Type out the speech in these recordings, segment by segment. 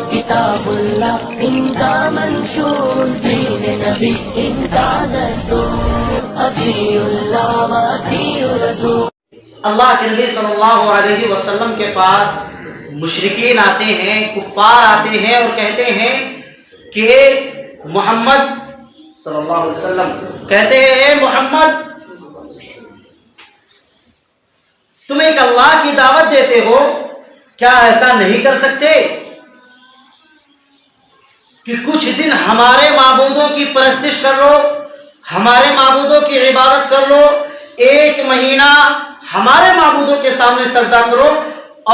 کتاب اللہ ان کا منشور، دین نبی ان کا دستور، اطیعوا اللہ واطیعوا الرسول۔ اللہ کے نبی صلی اللہ علیہ وسلم کے پاس مشرکین آتے ہیں، کفار آتے ہیں اور کہتے ہیں کہ محمد صلی اللہ علیہ وسلم کہتے ہیں اے محمد تم ایک اللہ کی دعوت دیتے ہو، کیا ایسا نہیں کر سکتے کہ کچھ دن ہمارے معبودوں کی پرستش کر لو، ہمارے معبودوں کی عبادت کر لو، ایک مہینہ ہمارے معبودوں کے سامنے سجدہ کرو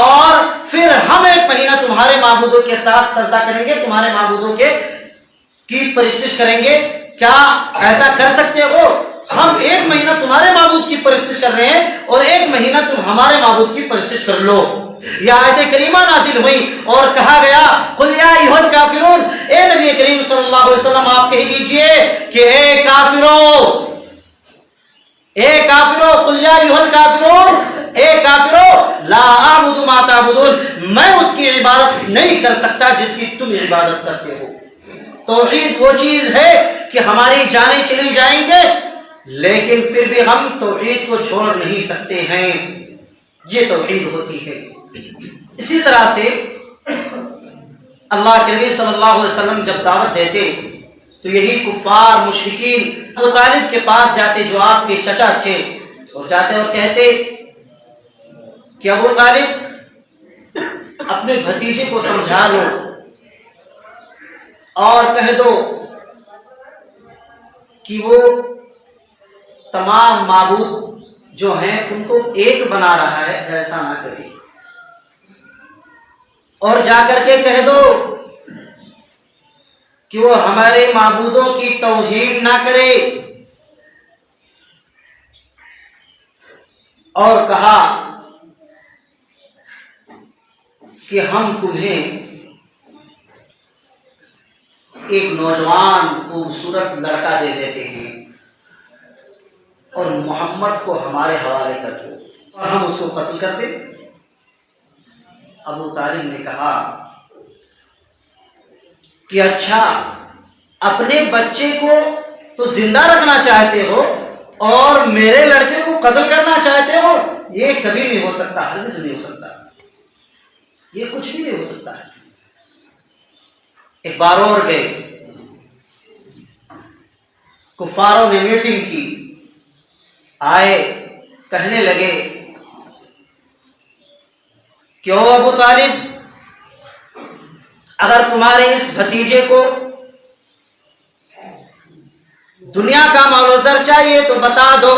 اور پھر ہم ایک مہینہ تمہارے معبودوں کے ساتھ سجدہ کریں گے، تمہارے معبودوں کی پرستش کریں گے، کیا ایسا کر سکتے ہو؟ ہم ایک مہینہ تمہارے معبود کی پرستش کر رہے ہیں اور ایک مہینہ تم ہمارے معبود کی پرستش کر لو۔ یہ آیت کریمہ نازل ہوئی اور کہا گیا قل یا ایھا الکافرون، اے نبی کریم صلی اللہ علیہ وسلم آپ کہہ دیجئے کہ اے کافروں، قل یا ایھا الکافرون، اے کافروں لا اعبد ما تعبدون، میں اس کی عبادت نہیں کر سکتا جس کی تم عبادت کرتے ہو۔ توحید وہ چیز ہے کہ ہماری جانیں چلی جائیں گے لیکن پھر بھی ہم توحید کو چھوڑ نہیں سکتے ہیں، یہ توحید ہوتی ہے۔ اسی طرح سے اللہ کے نبی صلی اللہ علیہ وسلم جب دعوت دیتے تو یہی کفار مشرکین ابو طالب کے پاس جاتے جو آپ کے چچا تھے، اور جاتے اور کہتے کہ ابو طالب اپنے بھتیجے کو سمجھا لو اور کہہ دو کہ وہ تمام معبود جو ہیں ان کو ایک بنا رہا ہے، ایسا نہ کرے، اور جا کر کے کہہ دو کہ وہ ہمارے معبودوں کی توہین نہ کرے، اور کہا کہ ہم تمہیں ایک نوجوان خوبصورت لڑکا دے دیتے ہیں اور محمد کو ہمارے حوالے کر دو اور ہم اس کو قتل کر دیں۔ ابو طالب نے کہا کہ اچھا اپنے بچے کو تو زندہ رکھنا چاہتے ہو اور میرے لڑکے کو قتل کرنا چاہتے ہو، یہ کبھی نہیں ہو سکتا، ہرگز نہیں ہو سکتا، یہ کچھ بھی نہیں ہو سکتا ہے۔ ایک بار اور گئے، کفاروں نے میٹنگ کی، آئے کہنے لگے کہ او ابو طالب اگر تمہارے اس بھتیجے کو دنیا کا مال و زر چاہیے تو بتا دو،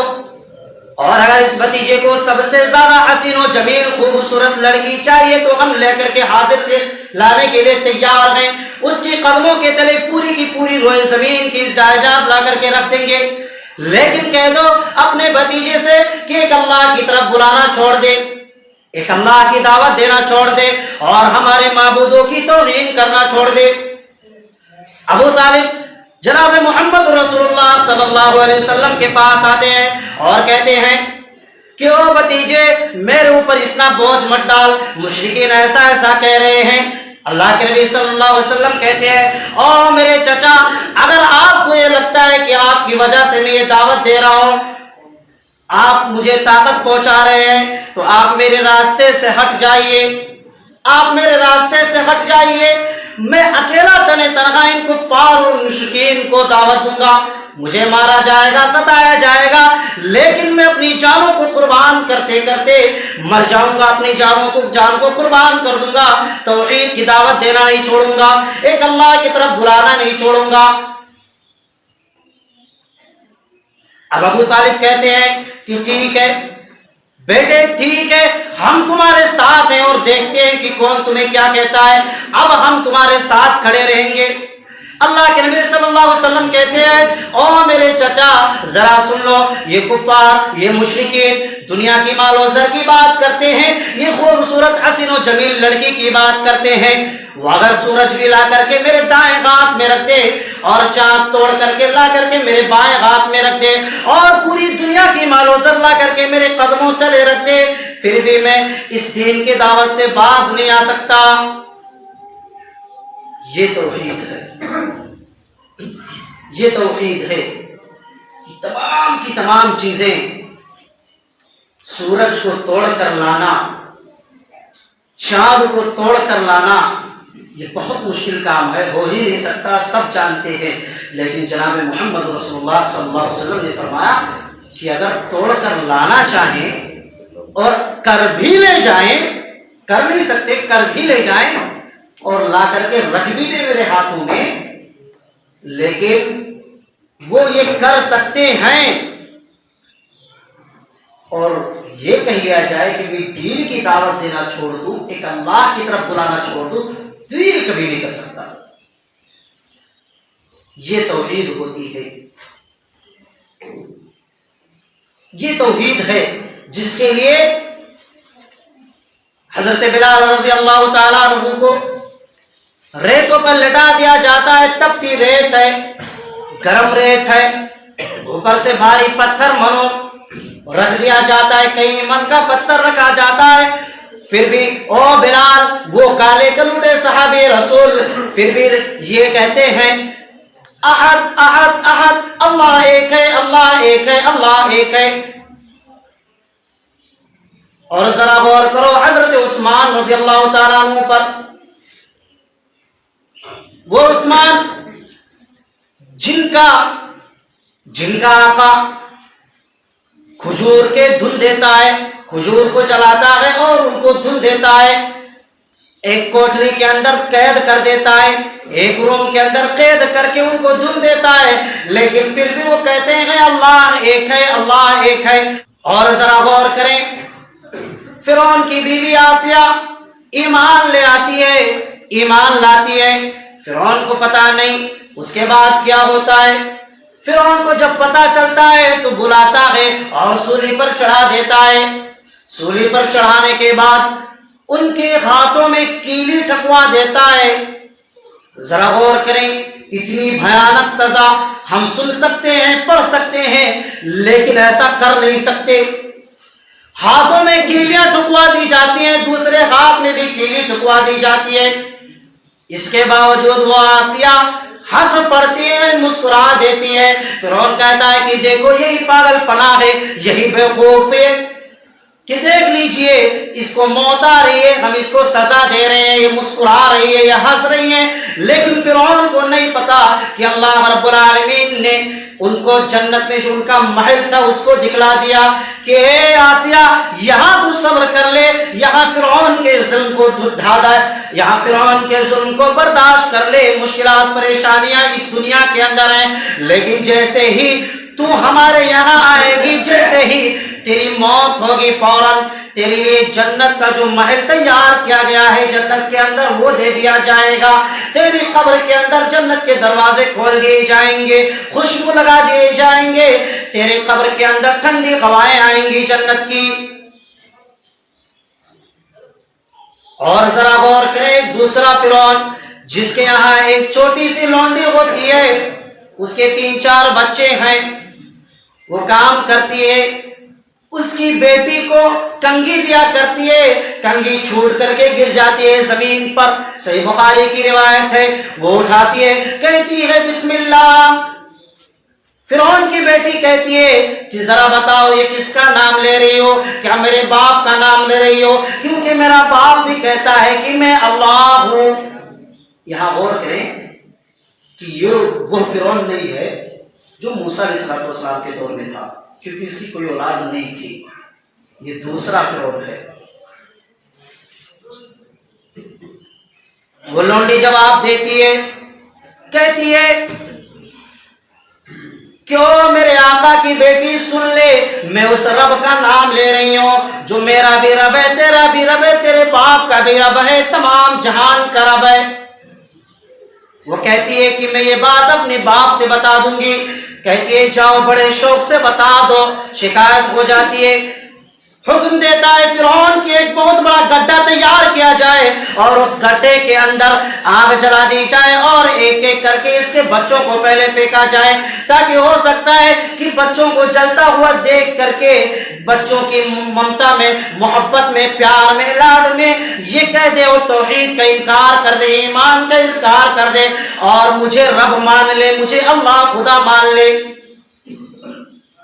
اور اگر اس بھتیجے کو سب سے زیادہ حسین و جمیل خوبصورت لڑکی چاہیے تو ہم لے کر کے حاضر لانے کے لیے تیار ہیں، اس کی قدموں کے تلے پوری کی پوری روئے زمین کی جائیداد لا کر کے رکھ دیں گے، لیکن کہہ دو اپنے بھتیجے سے کہ ایک اللہ کی طرف بلانا چھوڑ دے، ایک اللہ کی دعوت دینا چھوڑ دے اور ہمارے معبودوں کی توہین کرنا چھوڑ دے۔ ابو طالب جناب محمد رسول اللہ صلی اللہ علیہ وسلم کے پاس آتے ہیں اور کہتے ہیں کہ او بھتیجے میرے اوپر اتنا بوجھ مت ڈال، مشرکین ایسا ایسا کہہ رہے ہیں۔ اللہ کے نبی صلی اللہ علیہ وسلم کہتے ہیں او میرے چچا اگر آپ کو یہ لگتا ہے کہ آپ کی وجہ سے میں یہ دعوت دے رہا ہوں، آپ مجھے طاقت پہنچا رہے ہیں تو آپ میرے راستے سے ہٹ جائیے، آپ میرے راستے سے ہٹ جائیے، میں اکیلا تنہا ان کفار اور مشرکین کو دعوت دوں گا، مجھے مارا جائے گا، ستایا جائے گا، لیکن میں اپنی جانوں کو قربان کرتے کرتے مر جاؤں گا، اپنی جان کو قربان کر دوں گا، توحید کی دعوت دینا نہیں چھوڑوں گا، ایک اللہ کی طرف بلانا نہیں چھوڑوں گا۔ اب ابو طالب کہتے ہیں کہ ٹھیک ہے بیٹے، ٹھیک ہے، ہم تمہارے ساتھ ہیں اور دیکھتے ہیں کہ کون تمہیں کیا کہتا ہے، اب ہم تمہارے ساتھ کھڑے رہیں گے، اللہ کے نبی صلی اللہ علیہ وسلم کہتے ہیں او میرے چچا ذرا سن لو، یہ کفار، یہ مشرکین دنیا کی مال و زر کی بات کرتے ہیں، یہ خوبصورت حسین و جمیل لڑکی کی بات کرتے ہیں، وہ اگر سورج بھی لا کر کے میرے دائیں ہاتھ میں رکھ دے اور چاند توڑ کر کے لا کر کے میرے بائیں ہاتھ میں رکھ دے اور پوری دنیا کی مال و زر لا کر کے میرے قدموں تلے رکھ دے، پھر بھی میں اس دین کی دعوت سے باز نہیں آ سکتا۔ یہ توحید ہے، یہ توحید ہے کہ تمام چیزیں سورج کو توڑ کر لانا، چاند کو توڑ کر لانا یہ بہت مشکل کام ہے، ہو ہی نہیں سکتا، سب جانتے ہیں، لیکن جناب محمد رسول اللہ صلی اللہ علیہ وسلم نے فرمایا کہ اگر توڑ کر لانا چاہیں اور کر بھی لے جائیں، کر نہیں سکتے کر بھی لے جائیں اور لا کر کے رکھ بھی دے میرے ہاتھوں میں، لیکن وہ یہ کر سکتے ہیں اور یہ کہا جائے کہ میں دین کی دعوت دینا چھوڑ دوں، ایک اللہ کی طرف بلانا چھوڑ دوں، تو یہ کبھی نہیں کر سکتا۔ یہ توحید ہوتی ہے، یہ توحید ہے جس کے لیے حضرت بلال رضی اللہ تعالیٰ عنہ کو ریتوں پر لٹا دیا جاتا ہے، تپتی ریت ہے، گرم ریت ہے، اوپر سے بھاری پتھر منو رکھ دیا جاتا ہے، کئی من کا پتھر رکھا جاتا ہے، پھر بھی او بلال وہ کالے کلوٹے صحابی رسول پھر بھی یہ کہتے ہیں احد احد احد، اللہ ایک ہے، اللہ ایک ہے، اللہ ایک ہے۔ اور ذرا غور کرو حضرت عثمان رضی اللہ تعالیٰ عنہ پر، وہ عثمان جن کا آقا کھجور کے دھن دیتا ہے، کھجور کو جلاتا ہے اور ان کو دھن دیتا ہے، ایک کوٹری کے اندر قید کر دیتا ہے، ایک روم کے اندر قید کر کے ان کو دھن دیتا ہے، لیکن پھر بھی وہ کہتے ہیں اللہ ایک ہے، اللہ ایک ہے۔ اور ذرا غور کریں فرعون کی بیوی آسیہ ایمان لے آتی ہے، ایمان لاتی ہے، فرعون کو پتا نہیں اس کے بعد کیا ہوتا ہے۔ فرعون کو جب پتا چلتا ہے تو بلاتا ہے اور سولی پر چڑھا دیتا ہے، سولی پر چڑھانے کے بعد ان کے ہاتھوں میں کیلی ٹھکوا دیتا ہے۔ ذرا غور کریں اتنی بھیانک سزا ہم سن سکتے ہیں، پڑھ سکتے ہیں، لیکن ایسا کر نہیں سکتے۔ ہاتھوں میں کیلیاں ٹھکوا دی جاتی ہیں، دوسرے ہاتھ میں بھی کیلی ٹھکوا دی جاتی ہے، اس کے باوجود وہ آسیہ ہنس پڑتی ہے، مسکرا دیتی ہے۔ فرعون کہتا ہے کہ دیکھو یہی پاگل پنا ہے، یہی بیوقوف ہے کہ دیکھ لیجئے اس کو موت آ رہی ہے، ہم اس کو سزا دے رہے ہیں، یہ مسکرا رہی ہے، یہ ہنس رہی ہے، لیکن فرعون کو نہیں پتا کہ اللہ رب العالمین نے ان کو جنت میں جو ان کا محل تھا اس کو دکھلا دیا کہ اے آسیہ یہاں تو صبر کر لے، یہاں فرعون کے ظلم کو ڈھا دے، یہاں فرعون کے ظلم کو برداشت کر لے، مشکلات پریشانیاں اس دنیا کے اندر ہیں، لیکن جیسے ہی تو ہمارے یہاں آئے گی، جیسے ہی تیری موت ہوگی فوراً تیرے لیے جنت کا جو محل تیار کیا گیا ہے جنت کے اندر وہ دے دیا جائے گا، تیری قبر کے اندر جنت کے دروازے کھول دیے جائیں گے، خوشبو لگا دیے جائیں گے، تیرے قبر کے اندر ٹھنڈی ہوائیں آئیں گی جنت کی۔ اور ذرا غور کریں دوسرا فرعون جس کے یہاں ایک چھوٹی سی لونڈی ہوتی ہے، اس کے 3-4 بچے ہیں، وہ کام کرتی ہے، اس کی بیٹی کو کنگھی دیا کرتی ہے، کنگھی چھوٹ کر کے گر جاتی ہے زمین پر، صحیح بخاری کی روایت ہے، وہ اٹھاتی ہے کہتی ہے بسم اللہ۔ فرعون کی بیٹی کہتی ہے کہ ذرا بتاؤ یہ کس کا نام لے رہی ہو، کیا میرے باپ کا نام لے رہی ہو، کیونکہ میرا باپ بھی کہتا ہے کہ میں اللہ ہوں۔ یہاں غور کریں کہ یہ وہ فرعون نہیں ہے جو موسیٰ علیہ السلام کے دور میں تھا، کیونکہ اس کی کوئی اولاد نہیں تھی، یہ دوسرا فرعون ہے۔ وہ لونڈی جواب دیتی ہے، کہتی ہے کیوں میرے آقا کی بیٹی سن لے، میں اس رب کا نام لے رہی ہوں جو میرا بھی رب ہے، تیرا بھی رب ہے، تیرے باپ کا بھی رب ہے، تمام جہان کا رب ہے۔ وہ کہتی ہے کہ میں یہ بات اپنے باپ سے بتا دوں گی. کہتی ہے جاؤ بڑے شوق سے بتا دو. شکایت ہو جاتی ہے. حکم دیتا ہے فرعون کہ ایک بہت بڑا گڈھا تیار کیا جائے اور اس گڈھے کے اندر آگ جلا دی جائے اور ایک ایک کر کے اس کے بچوں کو پہلے پھینکا جائے، تاکہ ہو سکتا ہے کہ بچوں کو جلتا ہوا دیکھ کر کے بچوں کی ممتا میں، محبت میں، پیار میں، لاڈ میں یہ کہہ دے، وہ توحید کا انکار کر دے، ایمان کا انکار کر دے اور مجھے رب مان لے، مجھے اللہ خدا مان لے.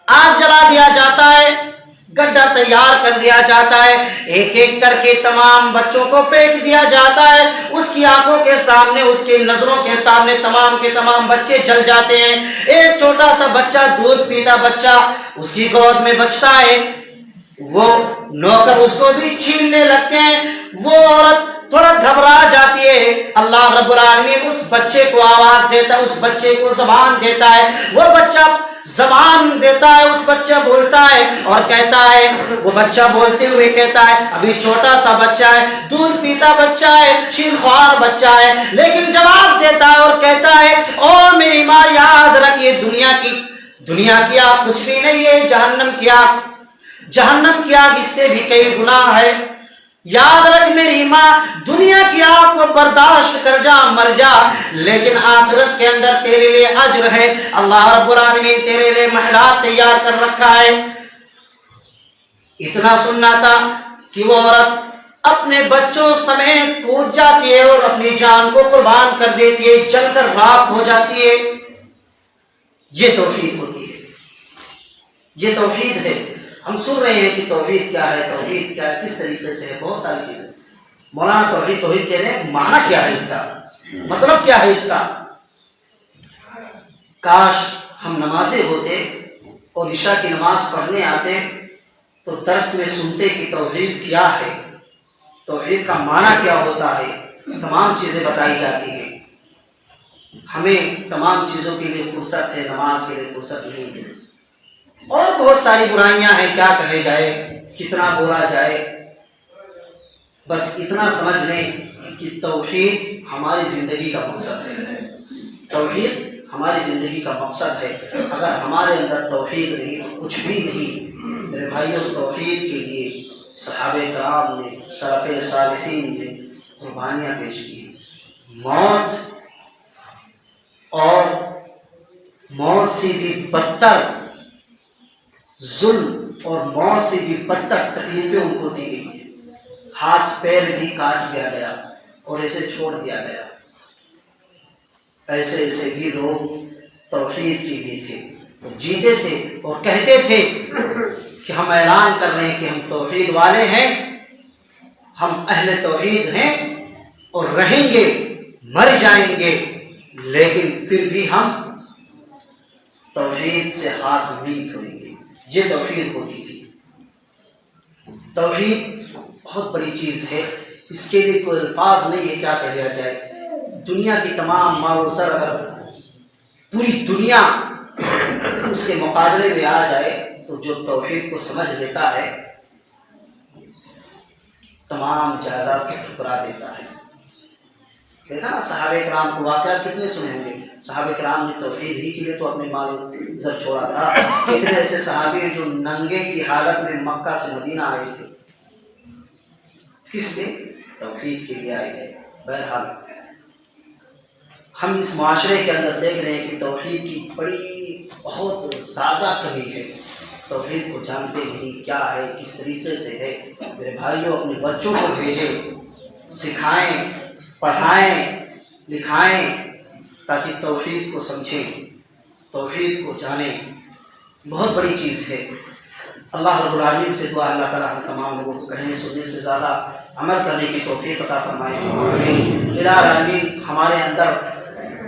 آگ جلا دیا جاتا ہے، گڈھا تیار کر دیا جاتا ہے، ایک ایک کر کے تمام بچوں کو پھینک دیا جاتا ہے. اس کی آنکھوں کے سامنے، اس کی نظروں کے سامنے تمام کے تمام بچے جل جاتے ہیں. ایک چھوٹا سا بچہ، دودھ پیتا بچہ اس کی گود میں بچتا ہے. وہ نوکر اس کو بھی چھیننے لگتے ہیں. وہ عورت تھوڑا گھبرا جاتی ہے. اللہ رب العالمین اس بچے کو آواز دیتا ہے، اس بچے کو زبان دیتا ہے. وہ بچہ زبان دیتا ہے، اس بچہ بولتا ہے اور کہتا ہے، وہ بچہ بولتے ہوئے کہتا ہے، ابھی چھوٹا سا بچہ ہے، دودھ پیتا بچہ ہے، شیر خوار بچہ ہے، لیکن جواب دیتا ہے اور کہتا ہے، او میری ماں یاد رکھ، یہ دنیا کی آگ کچھ بھی نہیں ہے، جہنم کی آگ اس سے بھی کئی گناہ ہے. یاد رکھ میری ماں، دنیا کی آگ کو برداشت کر جا، مر جا، لیکن آخرت کے اندر تیرے لیے اجر ہے. اللہ رب العالمین تیرے لیے محلات تیار کر رکھا ہے. اتنا سننا تھا کہ وہ عورت اپنے بچوں سمیت کود جاتی ہے اور اپنی جان کو قربان کر دیتی ہے، جل کر راکھ ہو جاتی ہے. یہ توحید ہوتی ہے، یہ توحید ہے. ہم سن رہے ہیں کہ توحید کیا ہے، توحید کیا ہے، کس طریقے سے ہے، بہت ساری چیزیں. مولانا توحید کہہ رہے ہیں، معنی کیا ہے اس کا، مطلب کیا ہے اس کا. کاش ہم نمازیں ہوتے اور عشاء کی نماز پڑھنے آتے تو درس میں سنتے کہ توحید کیا ہے، توحید کا معنی کیا ہوتا ہے. تمام چیزیں بتائی جاتی ہیں. ہمیں تمام چیزوں کے لیے فرصت ہے، نماز کے لیے فرصت نہیں ہے. اور بہت ساری برائیاں ہیں، کیا کہے جائے، کتنا بولا جائے. بس اتنا سمجھ لیں کہ توحید ہماری زندگی کا مقصد ہے. توحید ہماری زندگی کا مقصد ہے. اگر ہمارے اندر توحید نہیں تو کچھ بھی نہیں. میرے بھائیوں، توحید کے لیے صحابہ کرام نے، سلف صالحین نے قربانیاں پیش کی. موت اور موت سے بھی بدتر ظلم اور موت سے بھی بدتر تکلیفیں ان کو دی گئی. ہاتھ پیر بھی کاٹ دیا گیا اور ایسے چھوڑ دیا گیا. ایسے ایسے بھی لوگ توحید کے لیے تھے، وہ جیتے تھے اور کہتے تھے کہ ہم اعلان کر رہے ہیں کہ ہم توحید والے ہیں، ہم اہل توحید ہیں اور رہیں گے، مر جائیں گے، لیکن پھر بھی ہم توحید سے ہاتھ نہیں دھوئیں گے. یہ توحید ہوتی تھی. توحید بہت بڑی چیز ہے، اس کے لیے کوئی الفاظ نہیں ہے کیا کہہ لیا جائے. دنیا کی تمام مال و زر اگر پوری دنیا اس کے مقابلے میں آ جائے تو جو توحید کو سمجھ لیتا ہے تمام جائزات کو ٹھکرا دیتا ہے. دیکھا نا صحابہ کرام کو واقعات کتنے سنے ہوں گے. صحابہ کرام نے توحید ہی کے لیے تو اپنے مال و زر چھوڑا تھا. کتنے ایسے صحابی جو ننگے کی حالت میں مکہ سے مدینہ آئے تھے، کس لیے؟ توحید کے لیے آئے تھے. بہرحال ہم اس معاشرے کے اندر دیکھ رہے ہیں کہ توحید کی بڑی بہت زیادہ کمی ہے. توحید کو جانتے ہی نہیں کیا ہے، کس طریقے سے ہے. میرے بھائیوں، اپنے بچوں کو بھیجیں، سکھائیں، پڑھائیں، لکھائیں، تاکہ توحید کو سمجھیں، توحید کو جانیں. بہت بڑی چیز ہے. اللہ رب العالمین سے دعا اللہ تعالیٰ ہم تمام لوگوں کو کہنے سننے سے زیادہ عمل کرنے کی توفیق عطا فرمائے. الہ العالمین ہمارے اندر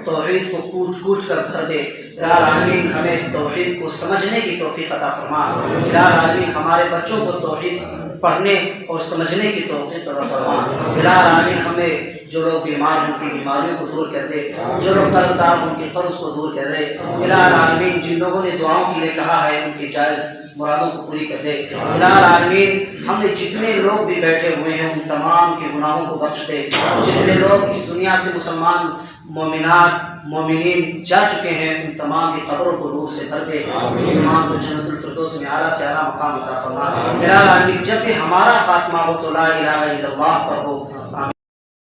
توحید کو کوٹ کوٹ کر بھر دے. الہ العالمین ہمیں توحید کو سمجھنے کی توفیق عطا فرما. الہ العالمین ہمارے بچوں کو توحید پڑھنے اور سمجھنے کی توفیق عطا فرما. الہ العالمین ہمیں جو لوگ بیمار ہیں ان کی بیماریوں کو دور کر دے، جو لوگ قرض دار ان کے قرض کو دور کر دے۔ الہ العالمین جن لوگوں نے دعاؤں کے لیے کہا ہے ان کی جائز مرادوں کو پوری کر دے۔ الہ العالمین ہم نے جتنے لوگ بھی بیٹھے ہوئے ہیں ان تمام کے گناہوں کو بخش دے۔ جتنے لوگ اس دنیا سے مسلمان مومنات مومنین جا چکے ہیں ان تمام کی قبروں کو نور سے بھر دے، تمام کو جنت الفردوس میں اعلیٰ سے اعلیٰ مقام عطا فرما۔ الہ العالمین جب بھی ہمارا خاتمہ ہو تو لا الہ الا اللہ پر ہو،